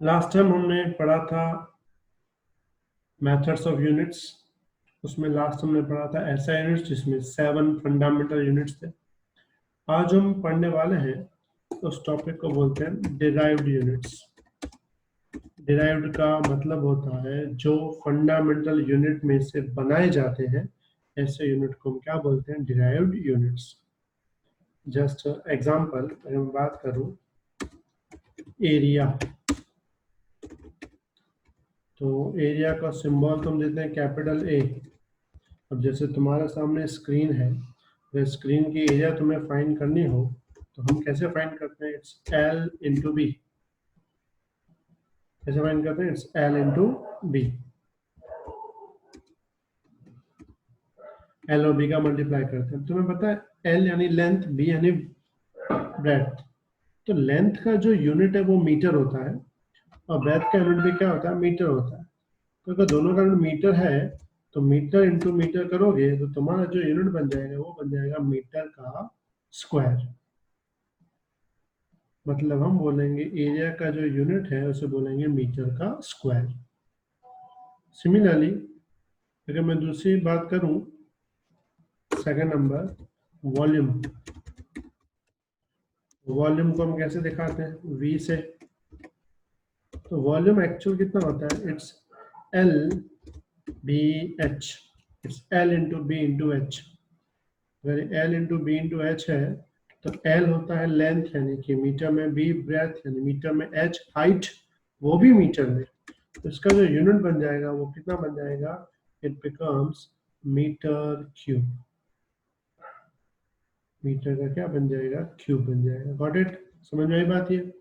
Last time हमने पढ़ा था मेथड्स ऑफ यूनिट्स। उसमें लास्ट हमने पढ़ा था ऐसा यूनिट्स जिसमें 7 फंडामेंटल यूनिट्स थे। आज हम पढ़ने वाले हैं उस टॉपिक को बोलते हैं डिराइव्ड यूनिट्स। डिराइव्ड का मतलब होता है जो फंडामेंटल यूनिट में से बनाए जाते हैं, ऐसे यूनिट को हम क्या बोलते हैं? Derived units. जस्ट एग्जांपल अगर मैं बात करूं एरिया, तो एरिया का सिंबल तो हम देते हैं कैपिटल ए। अब जैसे तुम्हारे सामने स्क्रीन है, अगर स्क्रीन की एरिया तुम्हें फाइंड करनी हो तो हम कैसे फाइंड करते हैं? It's L into B. कैसे फाइंड करते हैं? It's L into B. L और बी का मल्टीप्लाई करते हैं। तुम्हें पता है एल यानी लेंथ, बी यानी ब्रेड्थ। तो लेंथ का जो यूनिट है वो मीटर होता है और ब्रेड्थ का यूनिट भी क्या होता है? मीटर होता है। तो अगर दोनों का यूनिट मीटर है तो मीटर इंटू मीटर करोगे तो तुम्हारा जो यूनिट बन जाएगा वो बन जाएगा मीटर का स्क्वायर। मतलब हम बोलेंगे एरिया का जो यूनिट है उसे बोलेंगे मीटर का स्क्वायर। सिमिलरली अगर मैं दूसरी बात करूं, सेकंड नंबर वॉल्यूम। वॉल्यूम को हम कैसे दिखाते हैं? वी से। तो वॉल्यूम एक्चुअल कितना होता है? It's L B H. It's L into B into H. अगर L into B into H है तो एल होता है लेंथ यानी कि मीटर में, बी ब्रेथ यानी मीटर में, एच हाइट वो भी मीटर में। तो इसका जो यूनिट बन जाएगा वो कितना बन जाएगा? It becomes metre cube. Metre का क्या बन जाएगा? क्यूब बन जाएगा। Got it? समझ में आई बात? ये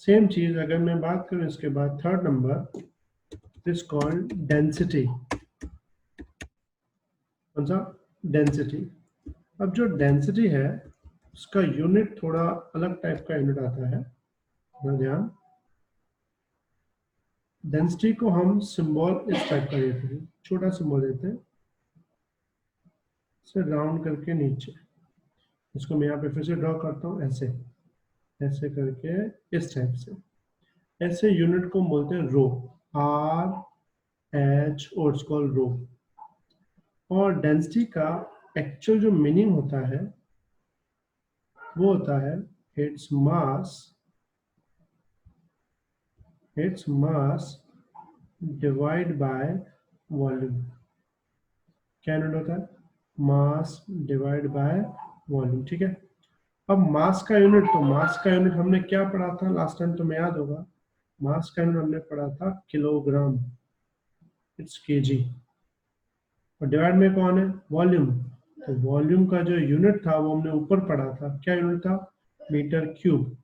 सेम चीज अगर मैं बात करूं इसके बाद third number is called density. कौन सा? डेंसिटी। अब जो डेंसिटी है उसका यूनिट थोड़ा अलग टाइप का यूनिट आता है। थोड़ा ध्यान। डेंसिटी को हम सिंबल इस टाइप का देते हैं, छोटा सिंबल देते हैं, इसे राउंड करके नीचे। इसको मैं यहाँ पे फिर से ड्रॉ करता हूँ ऐसे, ऐसे करके इस टाइप से। ऐसे यूनिट को बोलते हैं रो। आर एच और इट्स कॉल्ड रो। और डेंसिटी का एक्चुअल जो मीनिंग होता है वो होता है its mass, its mass divide by volume. क्या यूनिट होता है? Mass divide by volume. ठीक है। अब मास का यूनिट, तो मास का यूनिट हमने क्या पढ़ा था लास्ट टाइम? तुम्हें याद होगा मास का यूनिट हमने पढ़ा था किलोग्राम। It's KG. और डिवाइड में कौन है? वॉल्यूम। तो वॉल्यूम का जो यूनिट था वो हमने ऊपर पढ़ा था। क्या यूनिट था? Metre cube.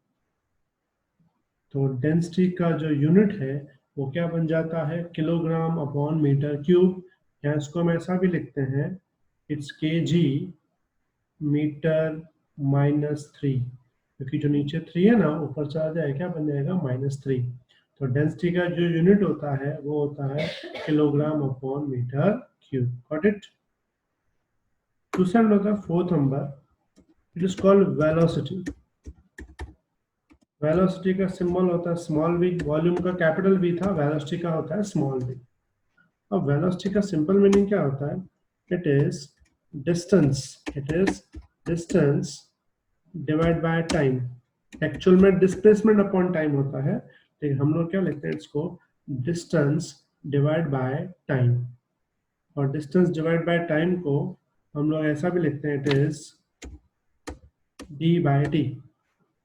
तो डेंसिटी का जो यूनिट है वो क्या बन जाता है? Kilogram upon metre cube. या इसको हम ऐसा भी लिखते हैं, इट्स केजी मीटर -3, क्योंकि जो नीचे 3 है ना ऊपर चला जाए क्या बन जाएगा? -3। तो डेंसिटी का जो यूनिट होता है वो होता है kilogram upon metre cube. Got it? दूसरा होता है fourth number, it is called velocity. Velocity का सिंबल होता है स्मॉल वी। वॉल्यूम का कैपिटल वी था, वेलोसिटी का होता है स्मॉल वी। अब वेलोसिटी का सिंपल मीनिंग क्या होता है? It is distance. It is distance divide by time. Actual में डिस्प्लेसमेंट अपॉन टाइम होता है, लेकिन हम लोग क्या लिखते हैं इसको? Distance divide by time. और डिस्टेंस डिवाइड बाय टाइम को हम लोग ऐसा भी लिखते हैं, it is D by T.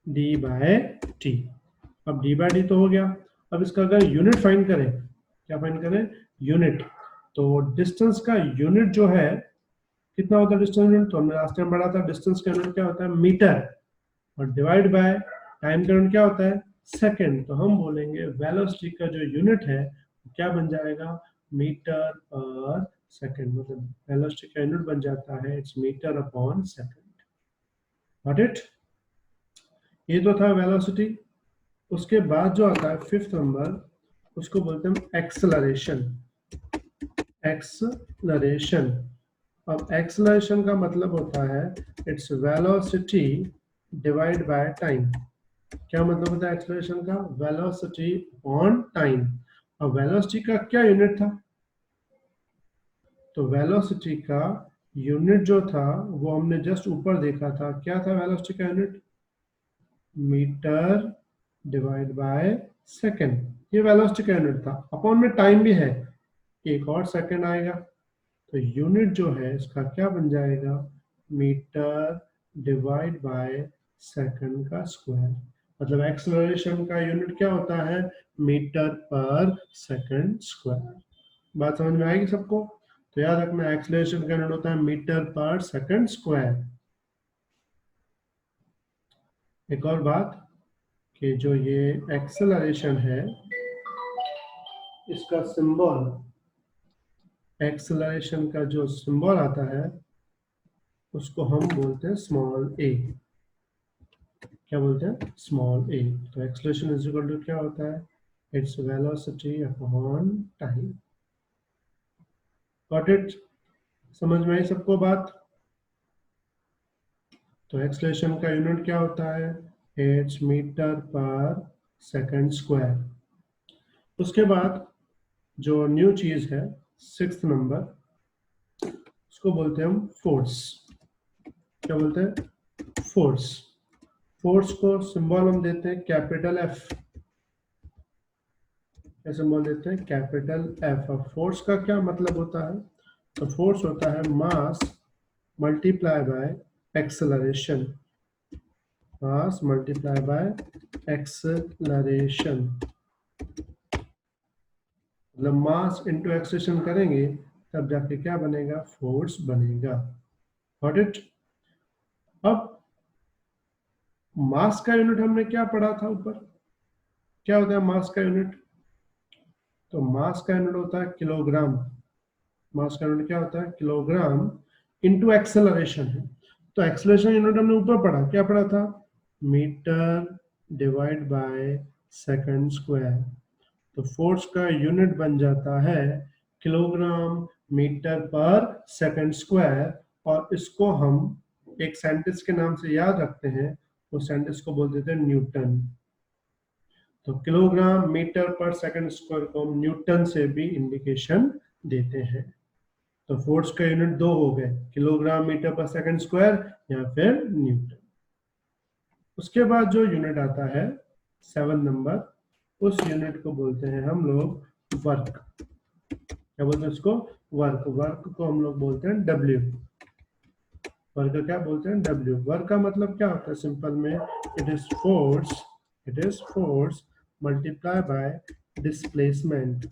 D by T. अब डी बाय टी तो हो गया। अब इसका अगर यूनिट फाइंड करें, क्या फाइंड करें? यूनिट। तो डिस्टेंस का यूनिट जो है कितना होता है? डिस्टेंस यूनिट तो हमने लास्ट टाइम पढ़ा था, डिस्टेंस का यूनिट क्या होता है? मीटर। और डिवाइड बाय टाइम का यूनिट क्या होता है? सेकंड। तो हम बोलेंगे वेलोसिटी का जो यूनिट है क्या बन जाएगा? मीटर पर सेकंड। मतलब वेलोसिटी का यूनिट बन जाता है it's metre upon second. Got it? ये तो था वेलोसिटी। उसके बाद जो आता है फिफ्थ नंबर, उसको बोलते हैं एक्सेलरेशन। एक्सेलरेशन। अब एक्सेलरेशन का मतलब होता है its velocity divide by time. क्या मतलब होता है एक्सेलरेशन का? Velocity on time. और वेलोसिटी का क्या यूनिट था? तो वेलोसिटी का यूनिट जो था वो हमने जस्ट ऊपर देखा था, क्या था वेलोसिटी का unit? Metre divide by second, ये वेलोसिटी का यूनिट था। अपॉन में टाइम भी है, एक और सेकंड आएगा, तो यूनिट जो है इसका क्या बन जाएगा? मीटर डिवाइड बाय सेकंड का स्क्वायर। मतलब एक्सेलरेशन का यूनिट क्या होता है? मीटर पर सेकंड स्क्वायर। बात समझ में आएगी सबको? तो याद रखना एक्सेलरेशन का यूनिट होता है मीटर पर सेकंड स्क्वायर। एक और बात कि जो ये एक्सेलरेशन है इसका सिंबल, एक्सेलरेशन का जो सिंबल आता है उसको हम बोलते हैं स्मॉल ए। क्या बोलते हैं? स्मॉल ए। तो एक्सेलरेशन इज इक्वल टू क्या होता है? Its velocity upon time. Got it? समझ में आई सबको बात? तो एक्सेलरेशन का यूनिट क्या होता है? इट्स मीटर पर सेकंड स्क्वायर। उसके बाद जो न्यू चीज है, सिक्स्थ नंबर, उसको बोलते हैं हम फोर्स। क्या बोलते हैं? फोर्स। फोर्स को सिंबल हम देते हैं कैपिटल एफ। क्या सिंबल देते हैं? Capital F. और फोर्स का क्या मतलब होता है? तो फोर्स होता है मास multiply by acceleration. Mass multiply by acceleration, मतलब मास इंटू एक्सेलरेशन करेंगे तब जाके क्या बनेगा? फोर्स बनेगा। Got it? अब मास का यूनिट हमने क्या पढ़ा था ऊपर? क्या होता है मास का यूनिट? तो मास का यूनिट होता है किलोग्राम। मास का यूनिट क्या होता है? किलोग्राम इंटू एक्सेलरेशन है। तो एक्सेलरेशन यूनिट हमने ऊपर पढ़ा, क्या पढ़ा था? Metre divide by second square. तो फोर्स का यूनिट बन जाता है किलोग्राम मीटर पर सेकंड स्क्वायर। और इसको हम एक सेंटेंस के नाम से याद रखते हैं, उस सेंटेंस को बोल देते हैं न्यूटन। तो किलोग्राम मीटर पर सेकंड स्क्वायर को हम न्यूटन से भी इंडिकेशन देते हैं। तो फोर्स का यूनिट दो हो गए, किलोग्राम मीटर पर सेकंड स्क्वायर या फिर न्यूटन। उसके बाद जो यूनिट आता है 7 नंबर, उस यूनिट को बोलते हैं हम लोग वर्क। क्या बोलते हैं उसको? वर्क। वर्क को हम लोग बोलते हैं डब्ल्यू। वर्क क्या बोलते हैं? डब्ल्यू। वर्क का मतलब क्या होता है सिंपल में? It is force, it is force multiply by displacement.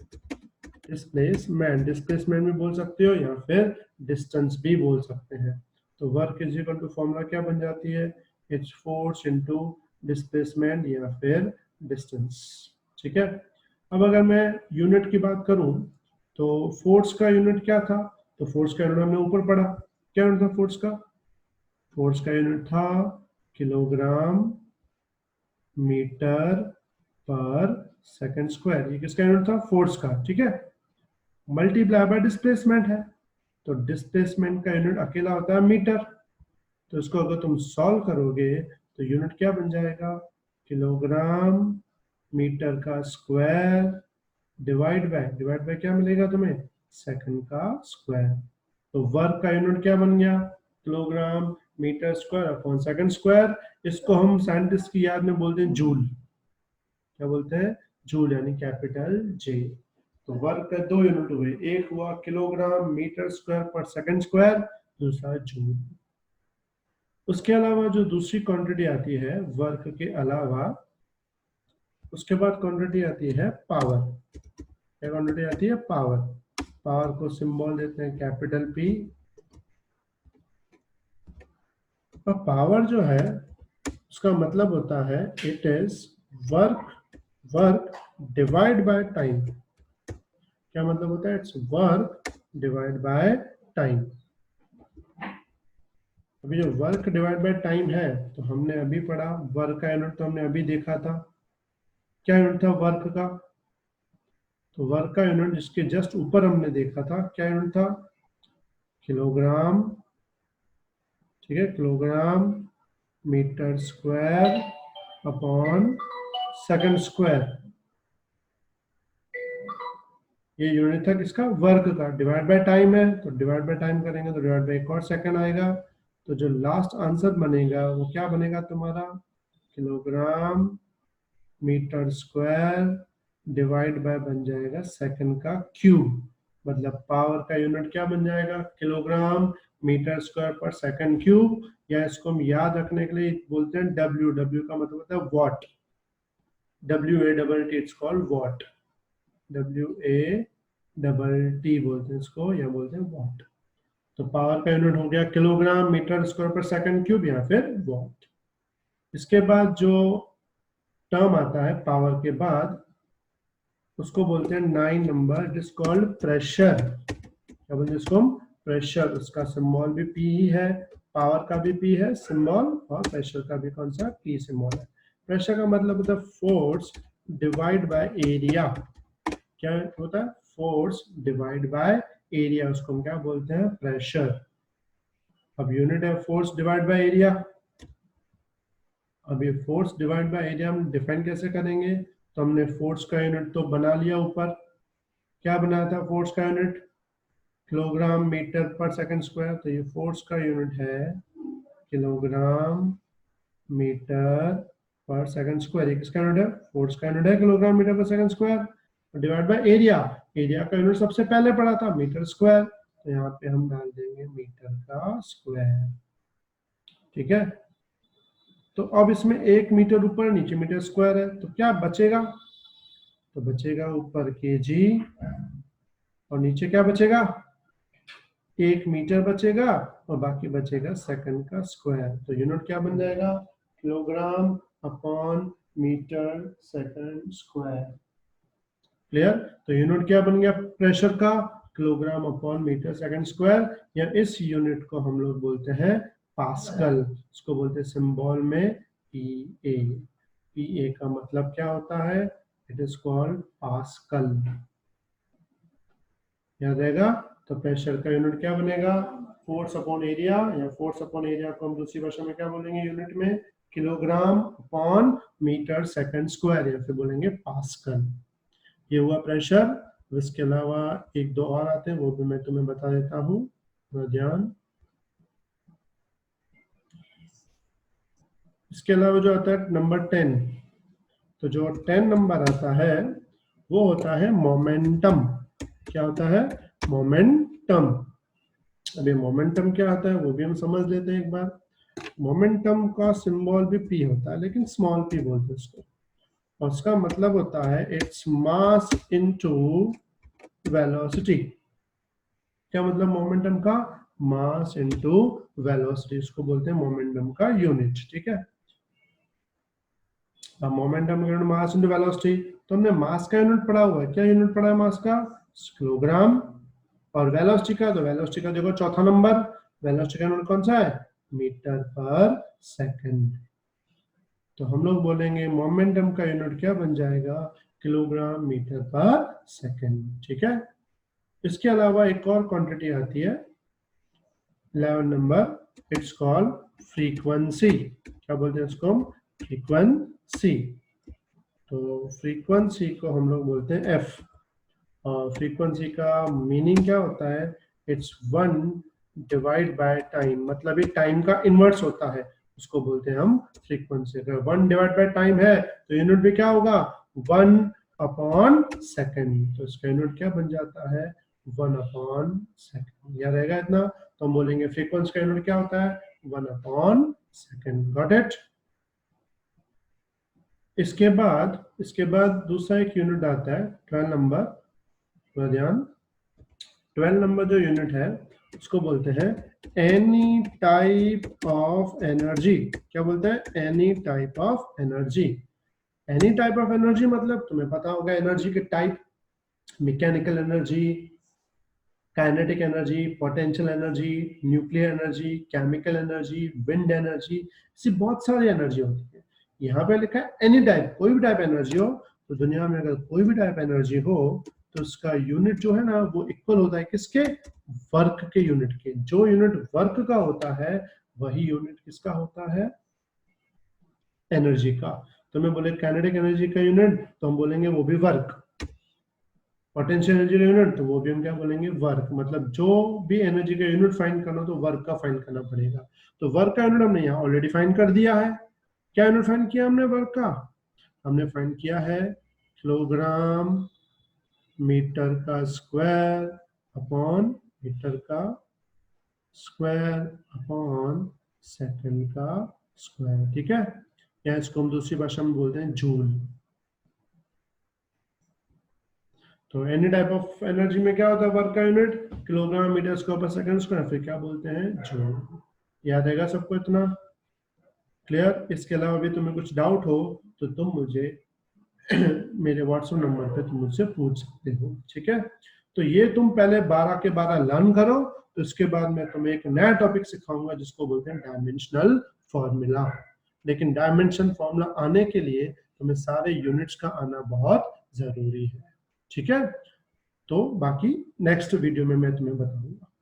Displacement, displacement भी बोल सकते हो या फिर डिस्टेंस भी बोल सकते हैं। तो work is equal to formula क्या बन जाती है? इट्स फोर्स इनटू डिस्प्लेसमेंट या फिर डिस्टेंस। ठीक है। अब अगर मैं यूनिट की बात करूं तो फोर्स का यूनिट क्या था? तो फोर्स का यूनिट हमने ऊपर पढ़ा, क्या यूनिट था फोर्स का? फोर्स का यूनिट था किलोग्राम मीटर पर सेकंड स्क्वायर। ये किसका यूनिट था? फोर्स का। ठीक है। मल्टीप्लाई बाय डिस्प्लेसमेंट है, तो डिस्प्लेसमेंट का यूनिट अकेला होता है मीटर। तो इसको अगर तुम सॉल्व करोगे तो यूनिट क्या बन जाएगा? किलोग्राम मीटर का स्क्वायर डिवाइड बाय क्या मिलेगा तुम्हें? सेकंड का स्क्वायर। तो वर्क का यूनिट क्या बन गया? Kilogram metre square upon second square. इसको हम साइंटिस्ट की याद में बोलते हैं जूल। क्या बोलते हैं? जूल, यानी कैपिटल जे। तो वर्क का दो यूनिट हुए, एक हुआ किलोग्राम मीटर स्क्वायर पर सेकंड स्क्वायर, दूसरा जूल। उसके अलावा जो दूसरी क्वांटिटी आती है वर्क के अलावा, उसके बाद क्वांटिटी आती है पावर। क्या क्वांटिटी आती है? पावर। पावर को सिंबल देते हैं कैपिटल पी। और पावर जो है उसका मतलब होता है it is work, work divide by time. क्या मतलब होता है? It's work divide by time. अभी जो वर्क डिवाइड बाय टाइम है तो हमने अभी पढ़ा, वर्क का यूनिट तो हमने अभी देखा था। क्या यूनिट था वर्क का? तो वर्क का यूनिट जिसके जस्ट ऊपर हमने देखा था, क्या यूनिट था? किलोग्राम। ठीक है, kilogram metre square upon second square. ये यूनिट था किसका, वर्क का। डिवाइड बाय टाइम है तो डिवाइड बाय टाइम करेंगे तो डिवाइड बाय एक और सेकंड आएगा। तो जो लास्ट आंसर बनेगा वो क्या बनेगा तुम्हारा, kilogram metre square divide by बन जाएगा सेकंड का क्यूब। मतलब पावर का यूनिट क्या बन जाएगा, किलोग्राम मीटर स्क्वायर पर सेकंड क्यूब। या इसको हम याद रखने के लिए बोलते हैं डब्ल्यू। डब्ल्यू का मतलब होता है what. WATT, it's called what. WATT बोलते हैं इसको, या बोलते हैं वॉट। तो पावर का यूनिट हो गया किलोग्राम मीटर स्क्वायर पर सेकंड क्यूब या फिर वॉट। इसके बाद जो टर्म आता है पावर के बाद उसको बोलते हैं 9 number, it is called pressure. क्या बोलते हैं इसको हम, प्रेशर। उसका सिंबल भी पी ही है, पावर का भी पी है सिंबल, और प्रेशर का भी कौन सा, पी सिंबल है। प्रेशर का मतलब होता है फोर्स डिवाइड बाय एरिया। क्या होता है, फोर्स डिवाइड बाय एरिया, उसको हम क्या बोलते हैं, प्रेशर। अब यूनिट है फोर्स डिवाइड बाय एरिया। अब ये फोर्स डिवाइड बाय एरिया हम डिफाइन कैसे करेंगे, तो हमने फोर्स का यूनिट तो बना लिया ऊपर। क्या बनाया था फोर्स का यूनिट, किलोग्राम मीटर पर सेकंड स्क्वायर। तो ये फोर्स का यूनिट है किलोग्राम मीटर पर सेकंड स्क्वायर। ये किसका यूनिट है, फोर्स का यूनिट है किलोग्राम मीटर पर second square. Divide by area, area का यूनिट सबसे पहले पढ़ा था मीटर स्क्वायर, तो यहाँ पे हम डाल देंगे मीटर का स्क्वायर। ठीक है, तो अब इसमें 1 मीटर ऊपर नीचे मीटर स्क्वायर है, तो क्या बचेगा, तो बचेगा ऊपर केजी और नीचे क्या बचेगा, 1 मीटर बचेगा और बाकी बचेगा सेकंड का स्क्वायर। तो यूनिट क्या बन जाएगा, kilogram upon metre second square. Clear. तो यूनिट क्या बन गया प्रेशर का, kilogram upon metre second square. या इस यूनिट को हम लोग बोलते हैं पास्कल। इसको बोलते हैं सिंबल में पीए। पीए का मतलब क्या होता है, इट इज कॉल्ड पास्कल। याद रहेगा। तो प्रेशर का यूनिट क्या बनेगा, फोर्स अपॉन एरिया, या फोर्स अपॉन एरिया को हम दूसरी भाषा में क्या बोलेंगे यूनिट में, kilogram upon metre second square, या फिर बोलेंगे पास्कल। ये हुआ प्रेशर। इसके अलावा एक दो और आते हैं, वो भी मैं तुम्हें बता देता हूँ, ध्यान। इसके अलावा जो आता है नंबर 10, तो जो 10 नंबर आता है वो होता है मोमेंटम। क्या होता है, मोमेंटम। अभी मोमेंटम क्या आता है वो भी हम समझ लेते हैं एक बार। मोमेंटम का सिंबल भी पी होता है, लेकिन स्मॉल पी बोलते हैं उसको, और उसका मतलब होता है इट्स मास इनटू वेलोसिटी। क्या मतलब मोमेंटम का, मास इनटू वेलोसिटी, इसको बोलते हैं मोमेंटम का यूनिट। ठीक है, अब मोमेंटम का यूनिट मास इनटू वेलोसिटी। तो हमने मास का यूनिट पढ़ा हुआ है, क्या यूनिट पढ़ा है मास का, किलोग्राम। और वेलोसिटी का, तो वेलोसिटी का देखो चौथा नंबर, वेलोसिटी का यूनिट कौन सा है, मीटर पर सेकंड। तो हम लोग बोलेंगे मोमेंटम का यूनिट क्या बन जाएगा, किलोग्राम मीटर पर सेकंड। ठीक है, इसके अलावा एक और क्वांटिटी आती है 11 नंबर, इट्स कॉल्ड फ्रीक्वेंसी। क्या बोलते हैं इसको हम, फ्रीक्वेंसी। तो फ्रीक्वेंसी को हम लोग बोलते हैं एफ। और फ्रीक्वेंसी का मीनिंग क्या होता है, इट्स 1 डिवाइड बाय टाइम। मतलब ये टाइम का इनवर्स होता है, उसको बोलते हैं हम फ्रीक्वेंसी। अगर 1 डिवाइड बाय टाइम है तो यूनिट भी क्या होगा, 1 अपॉन सेकंड। तो इसका यूनिट क्या बन जाता है, 1 अपॉन सेकंड। याद रहेगा इतना। तो हम बोलेंगे फ्रीक्वेंसी का यूनिट क्या होता है, 1 अपॉन सेकंड। Got it. इसके बाद दूसरा एक यूनिट आता है 12 नंबर, थोड़ा ध्यान। 12 नंबर जो यूनिट है उसको बोलते हैं एनी टाइप ऑफ एनर्जी। क्या बोलते हैं, any type of energy. Any type of energy मतलब तुम्हें पता होगा एनर्जी के type, mechanical energy, kinetic energy, potential energy, nuclear energy, chemical energy, wind energy, ऐसी बहुत सारी एनर्जी होती है। यहाँ पे लिखा है एनी टाइप, कोई भी टाइप एनर्जी हो। तो दुनिया में अगर कोई भी टाइप एनर्जी हो तो उसका यूनिट जो है ना वो इक्वल होता है किसके, वर्क के यूनिट के। जो यूनिट वर्क का होता है वही यूनिट किसका होता है, एनर्जी का। तो मैं बोले काइनेटिक एनर्जी का यूनिट, तो हम बोलेंगे वो भी वर्क। पोटेंशियल एनर्जी का यूनिट, तो वो भी हम क्या बोलेंगे, वर्क। मतलब जो भी एनर्जी का यूनिट फाइंड करना तो वर्क का फाइंड करना पड़ेगा। तो वर्क का यूनिट हमने यहाँ ऑलरेडी फाइंड कर दिया है। क्या यूनिट फाइंड किया हमने वर्क का? हमने फाइंड किया है किलोग्राम मीटर का स्क्वायर अपॉन मीटर का स्क्वायर अपॉन सेकंड का स्क्वायर। ठीक है, या इसको हम दूसरी भाषा में बोलते हैं जूल। तो एनी टाइप ऑफ एनर्जी में क्या होता है वर्क का यूनिट? किलोग्राम मीटर स्क्वायर पर सेकंड स्क्वायर, फिर क्या बोलते हैं, जूल। याद आएगा सबको इतना? क्लियर? इसके अलावा भी तुम्हें कुछ डाउट हो तो तुम मुझे मेरे व्हाट्सएप नंबर पे तुम मुझसे पूछ सकते हो। ठीक है, तो ये तुम पहले 12 के 12 लर्न करो, तो इसके बाद मैं तुम्हें एक नया टॉपिक सिखाऊंगा जिसको बोलते हैं डायमेंशनल फॉर्मूला। लेकिन डायमेंशन फॉर्मूला आने के लिए तुम्हें सारे यूनिट्स का आना बहुत जरूरी है। ठीक है, तो बाकी नेक्स्ट वीडियो में मैं तुम्हें बताऊंगा।